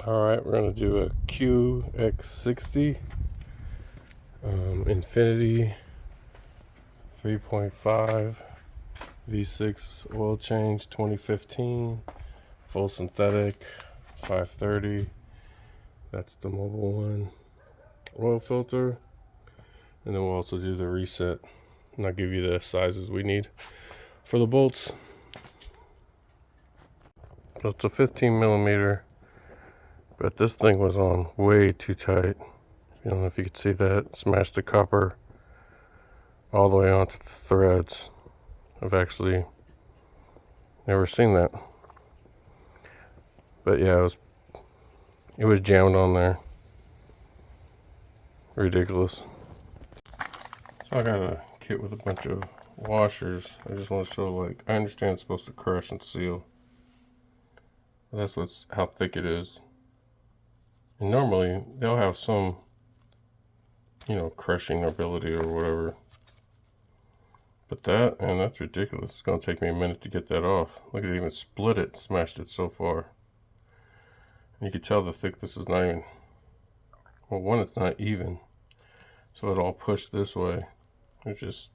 Alright, we're going to do a QX60 Infinity 3.5 V6 oil change 2015, full synthetic 530. That's the mobile one. Oil filter, and then we'll also do the reset, and I'll give you the sizes we need for the bolts. So it's a 15 millimeter, but this thing was on way too tight. I don't know if you could see that. Smashed the copper all the way onto the threads. I've actually never seen that. But yeah, it was jammed on there. Ridiculous. So I got a kit with a bunch of washers. I just want to show, like, I understand it's supposed to crush and seal. But that's how thick it is. And normally they'll have some, crushing ability or whatever. But that's ridiculous. It's gonna take me a minute to get that off. Look at it, even split it, smashed it so far. And you can tell the thickness is not even, well, one, it's not even. So it all pushed this way. It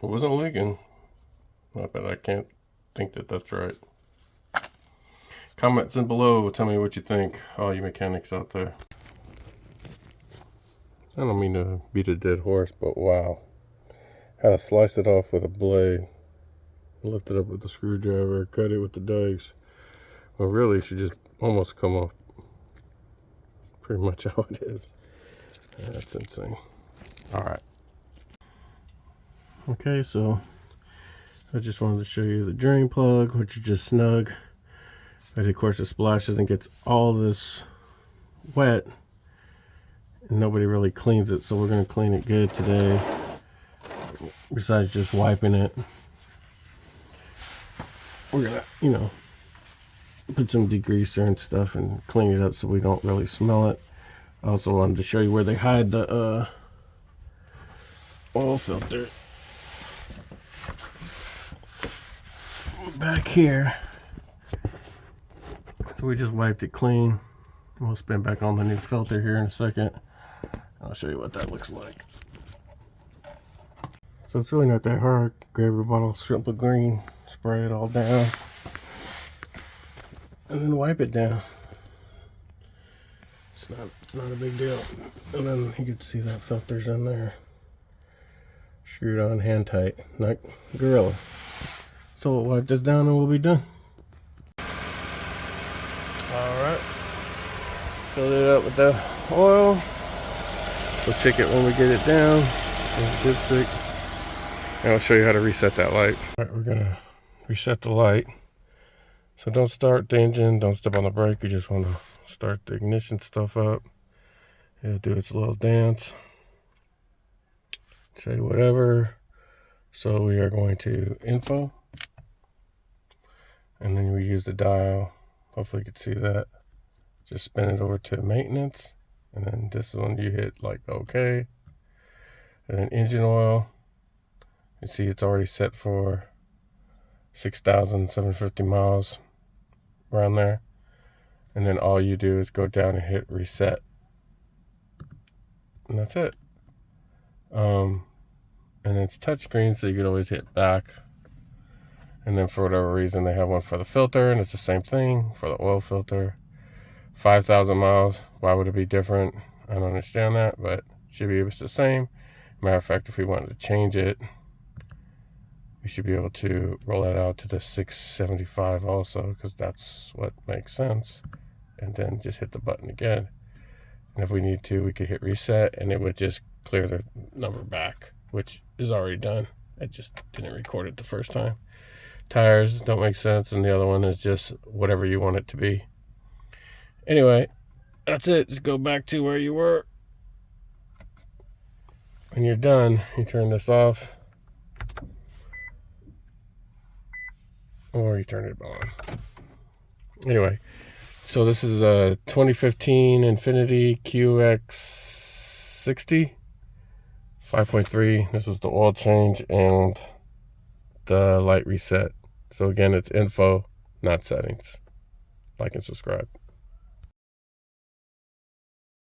wasn't leaking. But I can't think that that's right. Comments in below, tell me what you think, all you mechanics out there. I don't mean to beat a dead horse, but wow. Had to slice it off with a blade, lift it up with a screwdriver, cut it with the dice. Well, really, it should just almost come off pretty much how it is. That's insane. Alright. Okay, so I just wanted to show you the drain plug, which is just snug. But of course it splashes and gets all this wet, and nobody really cleans it, so we're going to clean it good today. Besides just wiping it, we're gonna, put some degreaser and stuff and clean it up so we don't really smell it. I also wanted to show you where they hide the oil filter. Back here. So we just wiped it clean. We'll spin back on the new filter here in a second. I'll show you what that looks like. So it's really not that hard. Grab your bottle of Simple Green, spray it all down, and then wipe it down. It's not a big deal. And then you can see that filter's in there, screwed on hand tight, not Gorilla. So we'll wipe this down and we'll be done. Alright, fill it up with the oil. We'll check it when we get it down. Dipstick. And I'll show you how to reset that light. Alright, we're gonna reset the light. So don't start the engine, don't step on the brake. You just want to start the ignition stuff up. It'll do its little dance. Say whatever. So we are going to info. And then we use the dial. Hopefully you can see that. Just spin it over to maintenance. And then this one you hit like OK. And then engine oil. You see it's already set for 6,750 miles, around there. And then all you do is go down and hit reset. And that's it. And it's touchscreen, so you could always hit back. And then for whatever reason, they have one for the filter, and it's the same thing for the oil filter. 5,000 miles. Why would it be different? I don't understand that, but it should be the same. Matter of fact, if we wanted to change it, we should be able to roll that out to the 675 also, because that's what makes sense. And then just hit the button again. And if we need to, we could hit reset, and it would just clear the number back, which is already done. I just didn't record it the first time. Tires don't make sense, and the other one is just whatever you want it to be. Anyway, that's it. Just go back to where you were. When you're done, you turn this off. Or you turn it on. Anyway, so this is a 2015 Infinity QX60 5.3. This was the oil change and the light reset. So again, it's info, not settings. Like and subscribe.